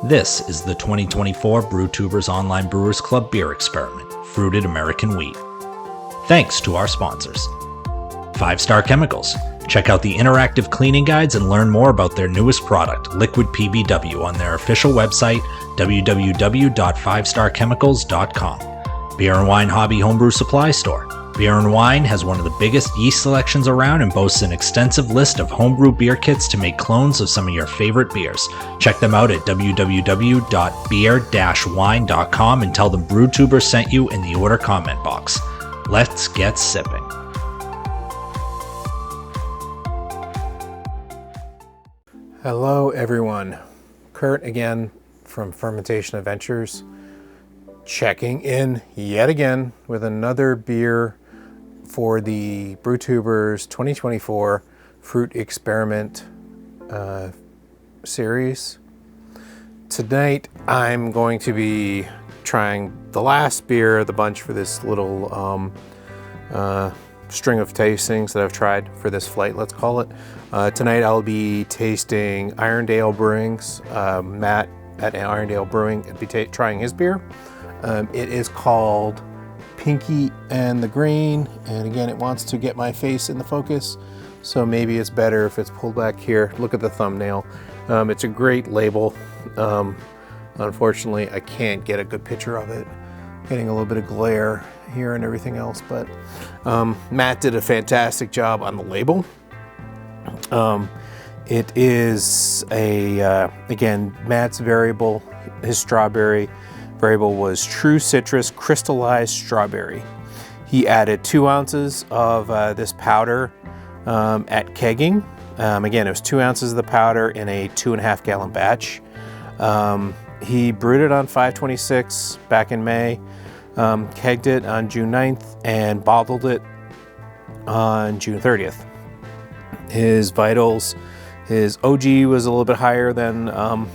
This is the 2024 Brewtubers Online Brewers Club Beer Experiment, Fruited American Wheat. Thanks to our sponsors. 5 Star Chemicals. Check out the interactive cleaning guides and learn more about their newest product, Liquid PBW, on their official website, www.5starchemicals.com. Beer and Wine Hobby Homebrew Supply Store. Beer and Wine has one of the biggest yeast selections around and boasts an extensive list of homebrew beer kits to make clones of some of your favorite beers. Check them out at www.beer-wine.com and tell them Brewtubers sent you in the order comment box. Let's get sipping. Hello everyone, Kurt again from Fermentation Adventures, checking in yet again with another beer for the Brewtubers 2024 Fruit Experiment series. Tonight I'm going to be trying the last beer of the bunch for this little string of tastings that I've tried for this flight, let's call it. Tonight I'll be tasting Irondale Brewing's, Matt at Irondale Brewing, and be trying his beer. It is called Pinky and the Green, and again it wants to get my face in the focus, so maybe it's better if it's pulled back here. Look at the thumbnail. It's a great label. Unfortunately I can't get a good picture of it, getting a little bit of glare here and everything else, but Matt did a fantastic job on the label. It is again, Matt's variable, his strawberry variable was True Citrus Crystallized Strawberry. He added 2 ounces of this powder at Kegging. Again, it was 2 ounces of the powder in a 2.5 gallon batch. He brewed it on 5/26 back in May, kegged it on June 9th, and bottled it on June 30th. His vitals, his OG was a little bit higher than a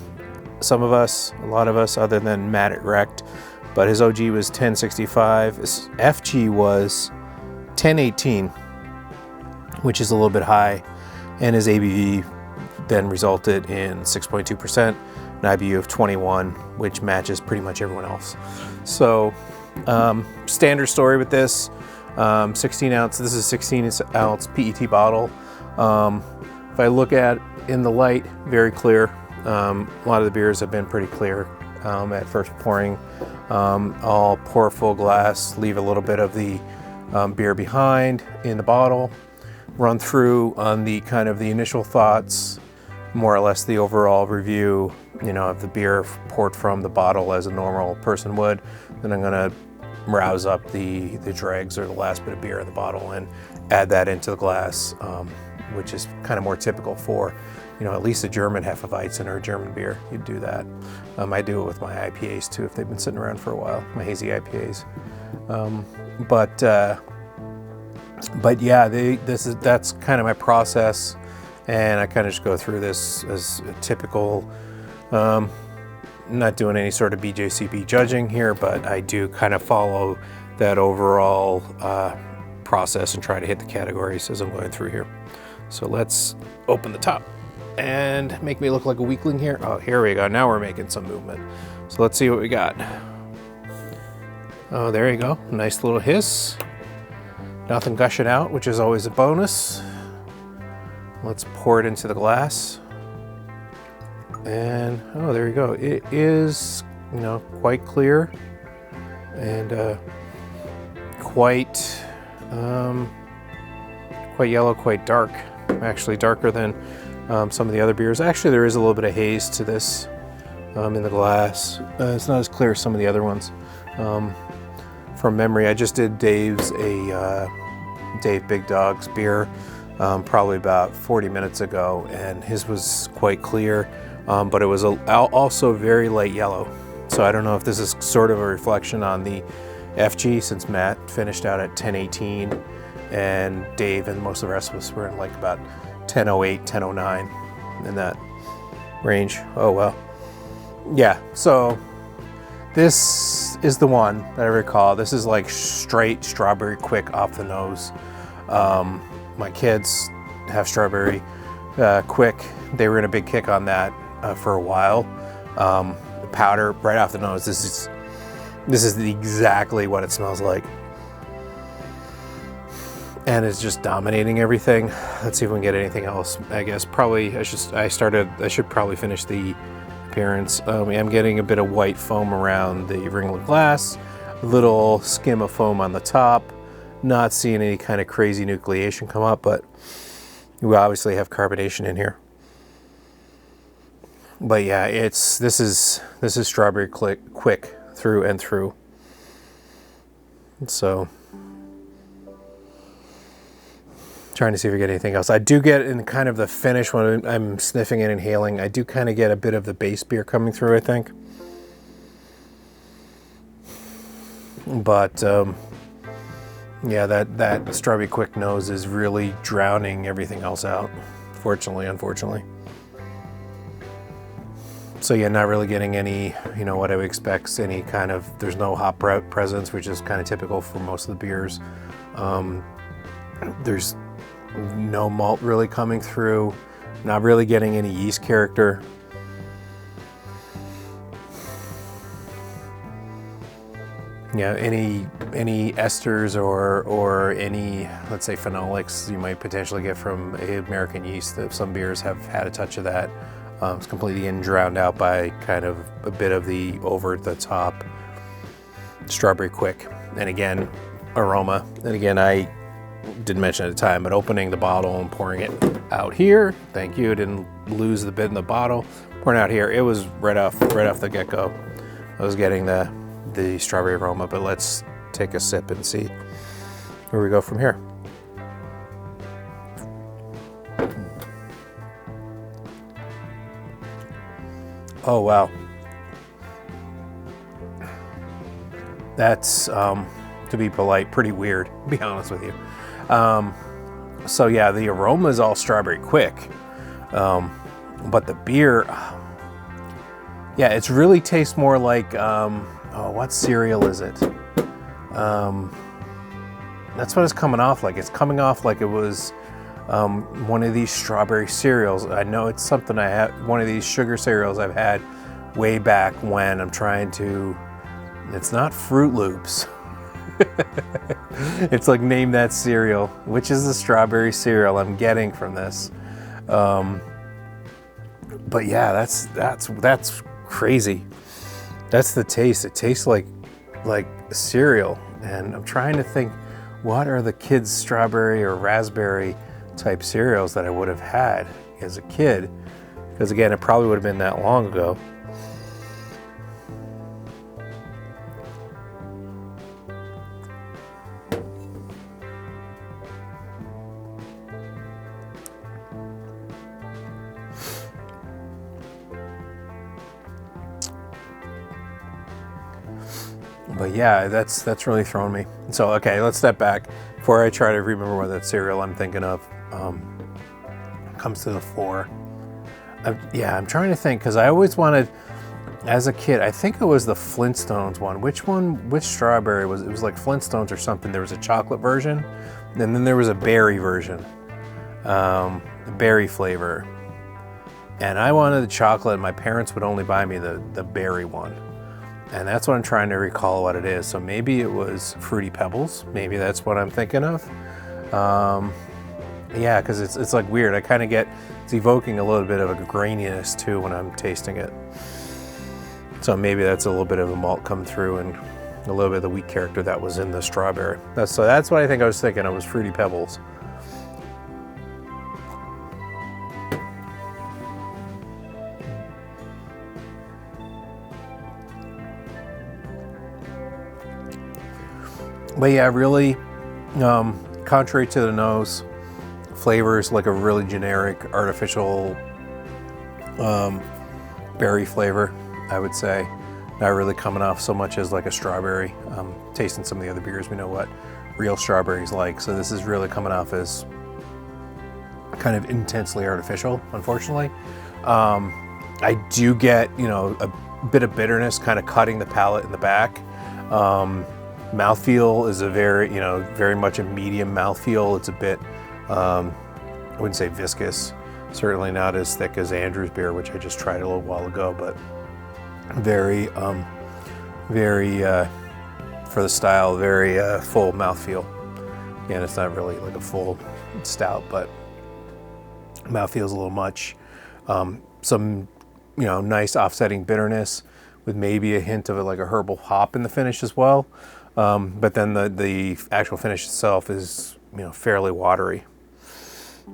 lot of us, other than Matt at Wrecked, but his OG was 1065. His FG was 1018, which is a little bit high, and his ABV then resulted in 6.2%, an IBU of 21, which matches pretty much everyone else. So standard story with this, 16 ounce, this is a 16 ounce PET bottle. If I look at in the light, very clear. A lot of the beers have been pretty clear at first pouring. I'll pour a full glass, leave a little bit of the beer behind in the bottle, run through on the kind of the initial thoughts, more or less the overall review, of the beer poured from the bottle as a normal person would. Then I'm gonna rouse up the dregs or the last bit of beer in the bottle and add that into the glass, which is kind of more typical for at least a German Hefeweizen or a German beer. You'd do that. I do it with my IPAs too, if they've been sitting around for a while, my hazy IPAs. But yeah, that's kind of my process, and I kind of just go through this as a typical, not doing any sort of BJCP judging here, but I do kind of follow that overall process and try to hit the categories as I'm going through here. So let's open the top and make me look like a weakling here. Oh, here we go. Now we're making some movement. So let's see what we got. Oh, there you go. Nice little hiss. Nothing gushing out, which is always a bonus. Let's pour it into the glass. And oh, there you go. It is, quite clear and quite yellow, quite dark. Actually darker than some of the other beers. Actually, there is a little bit of haze to this in the glass. It's not as clear as some of the other ones. From memory, I just did Dave Big Dog's beer probably about 40 minutes ago, and his was quite clear, but it was also very light yellow. So I don't know if this is sort of a reflection on the FG, since Matt finished out at 1018, and Dave and most of the rest of us were in like about 1008, 1009, in that range. Oh well. Yeah, so this is the one that I recall. This is like straight strawberry quick off the nose. My kids have strawberry quick. They were in a big kick on that for a while. Powder right off the nose. This is exactly what it smells like. And it's just dominating everything. Let's see if we can get anything else. I guess probably I should probably finish the appearance. I'm getting a bit of white foam around the ringlet glass, a little skim of foam on the top. Not seeing any kind of crazy nucleation come up, but we obviously have carbonation in here. But yeah, this is strawberry quick through and through. So trying to see if we get anything else. I do get in kind of the finish when I'm sniffing and inhaling, I do kind of get a bit of the base beer coming through, I think. But yeah, that strawberry quick nose is really drowning everything else out, unfortunately. So yeah, not really getting any, what I would expect, any kind of, there's no hop presence, which is kind of typical for most of the beers. There's no malt really coming through, not really getting any yeast character. Yeah, any esters or any, let's say, phenolics you might potentially get from American yeast. Some beers have had a touch of that. It's completely getting drowned out by kind of a bit of the over the top strawberry quick. And again, aroma. And again, I didn't mention at the time, but opening the bottle and pouring it out here. Thank you. Didn't lose the bit in the bottle. Pouring out here, it was right off the get-go. I was getting the strawberry aroma, but let's take a sip and see where we go from here. Oh wow, that's to be polite, pretty weird, to be honest with you. So yeah, the aroma is all strawberry quick, but the beer, yeah, it really tastes more like what cereal is it? That's what it's coming off like. It's coming off like it was one of these strawberry cereals. I know it's something I had, one of these sugar cereals I've had way back when I'm trying to, it's not Fruit Loops. It's like, name that cereal. Which is the strawberry cereal I'm getting from this? But yeah, that's crazy. That's the taste. It tastes like cereal. And I'm trying to think, what are the kids' strawberry or raspberry type cereals that I would have had as a kid? Because again, it probably would have been that long ago. But yeah, that's really thrown me. So okay, let's step back before I try to remember what that cereal I'm thinking of comes to the fore. Yeah, I'm trying to think, because I always wanted, as a kid, I think it was the Flintstones one. Which strawberry was it? It was like Flintstones or something. There was a chocolate version, and then there was a berry version, a berry flavor. And I wanted the chocolate, and my parents would only buy me the berry one. And that's what I'm trying to recall what it is. So maybe it was Fruity Pebbles. Maybe that's what I'm thinking of. Yeah, because it's like weird. I kind of get, it's evoking a little bit of a graininess too when I'm tasting it. So maybe that's a little bit of a malt come through and a little bit of the wheat character that was in the strawberry. That's what I think I was thinking. It was Fruity Pebbles. But yeah, really, contrary to the nose, flavors like a really generic, artificial berry flavor, I would say. Not really coming off so much as like a strawberry. Tasting some of the other beers, we know what real strawberries like. So this is really coming off as kind of intensely artificial, unfortunately. I do get, a bit of bitterness kind of cutting the palate in the back. Mouthfeel is a very much a medium mouthfeel. It's a bit, I wouldn't say viscous, certainly not as thick as Andrew's beer, which I just tried a little while ago, but Very, very, for the style, very full mouthfeel. Again, it's not really like a full stout, but mouthfeel's a little much. Some, nice offsetting bitterness with maybe a hint of like a herbal hop in the finish as well. But then the actual finish itself is, fairly watery,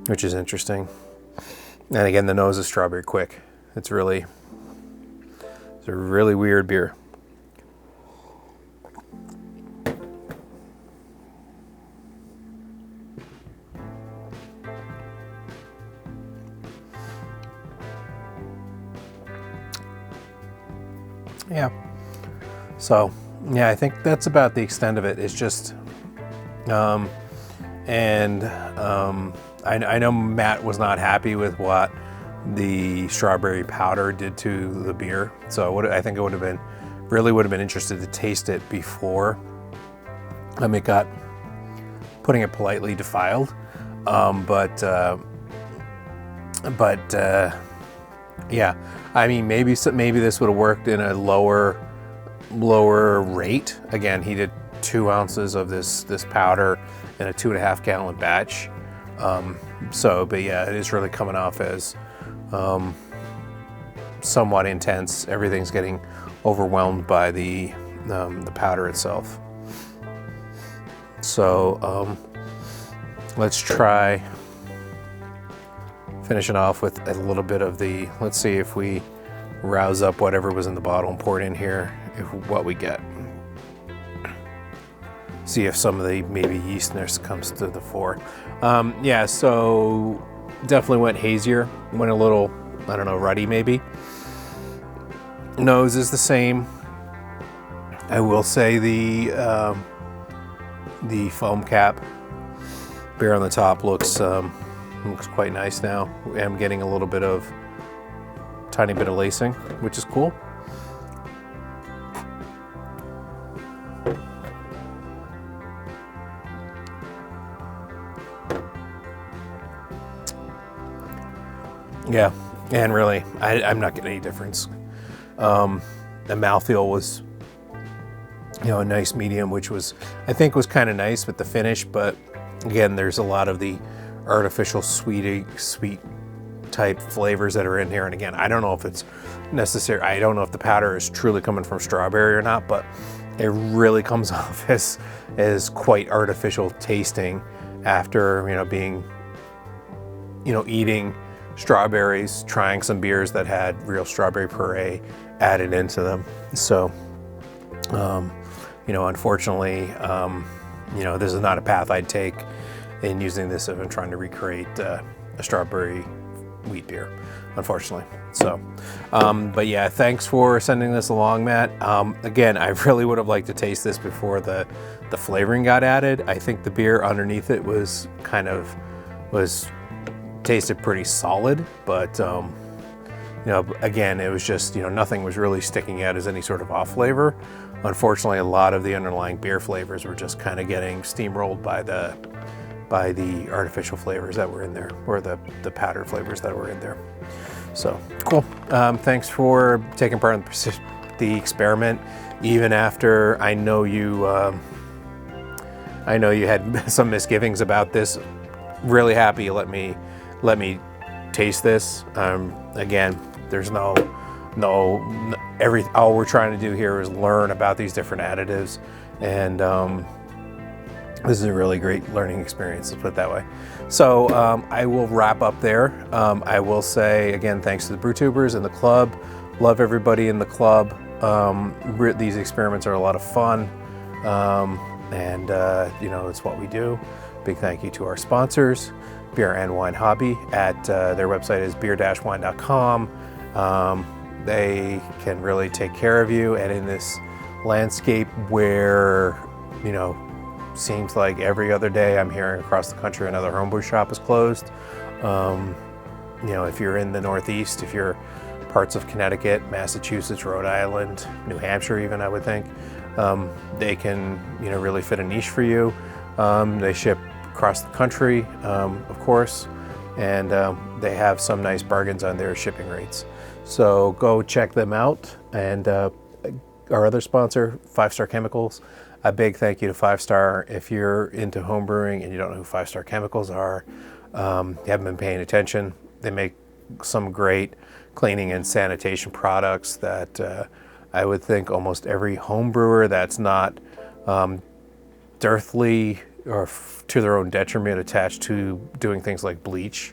which is interesting. And again, the nose is strawberry quick. It's a really weird beer. Yeah. So, yeah, I think that's about the extent of it. It's just, I know Matt was not happy with what the strawberry powder did to the beer. So I think it would have been interested to taste it before it got, putting it politely, defiled. Yeah, I mean, maybe this would have worked in a lower rate. Again, he did 2 ounces of this powder in a 2.5 gallon batch. But yeah, it is really coming off as somewhat intense. Everything's getting overwhelmed by the powder itself. So let's try finishing off with a little bit of let's see if we rouse up whatever was in the bottle and pour it in here, what we get. See if some of the maybe yeastness comes to the fore. Yeah, so definitely went hazier, went a little, I don't know, ruddy maybe. Nose is the same. I will say the foam cap beer on the top looks quite nice now. I'm getting a little bit of, tiny bit of lacing, which is cool. Yeah, and really, I'm not getting any difference. The mouthfeel was, a nice medium, which I think was kind of nice with the finish, but again, there's a lot of the artificial sweet type flavors that are in here. And again, I don't know if it's necessary. I don't know if the powder is truly coming from strawberry or not, but it really comes off as quite artificial tasting after, being, eating strawberries, trying some beers that had real strawberry puree added into them. So, unfortunately, this is not a path I'd take in using this if I'm trying to recreate a strawberry wheat beer, unfortunately. So, but yeah, thanks for sending this along, Matt. Again, I really would have liked to taste this before the flavoring got added. I think the beer underneath it was tasted pretty solid, but again, it was just, nothing was really sticking out as any sort of off flavor. Unfortunately, a lot of the underlying beer flavors were just kind of getting steamrolled by the artificial flavors that were in there, or the powder flavors that were in there. So cool. Thanks for taking part in the experiment, even after I know you had some misgivings about this. Really happy you let me taste this. Again, there's all we're trying to do here is learn about these different additives, and this is a really great learning experience, let's put it that way. So I will wrap up there. I will say again, thanks to the Brewtubers and the club. Love everybody in the club. These experiments are a lot of fun, and it's what we do. Big thank you to our sponsors, Beer and Wine Hobby. At their website is beer-wine.com. They can really take care of you, and in this landscape where seems like every other day I'm hearing across the country another homebrew shop is closed. If you're in the Northeast, if you're parts of Connecticut, Massachusetts, Rhode Island, New Hampshire even, I would think, they can really fit a niche for you. They ship across the country, of course, and they have some nice bargains on their shipping rates. So go check them out. And our other sponsor, 5 Star Chemicals. A big thank you to 5 Star. If you're into home brewing and you don't know who 5 Star Chemicals are, you haven't been paying attention. They make some great cleaning and sanitation products that I would think almost every home brewer that's not dearthly or to their own detriment attached to doing things like bleach,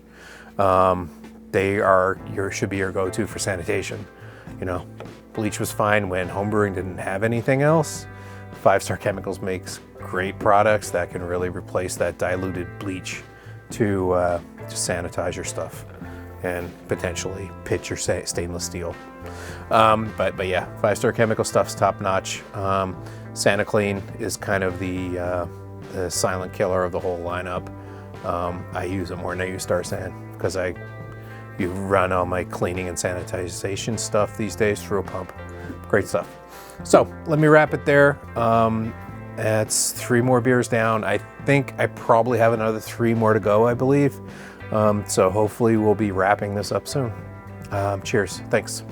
they are should be your go-to for sanitation. You know, bleach was fine when homebrewing didn't have anything else. 5 Star Chemicals makes great products that can really replace that diluted bleach to sanitize your stuff and potentially pitch your stainless steel. But yeah, 5 Star Chemical stuff's top notch. SanaClean is kind of the silent killer of the whole lineup. I use it more than I use Star San because you run all my cleaning and sanitization stuff these days through a pump. Great stuff. So let me wrap it there. That's 3 more beers down. I think I probably have another 3 more to go, I believe. So hopefully we'll be wrapping this up soon. Cheers. Thanks.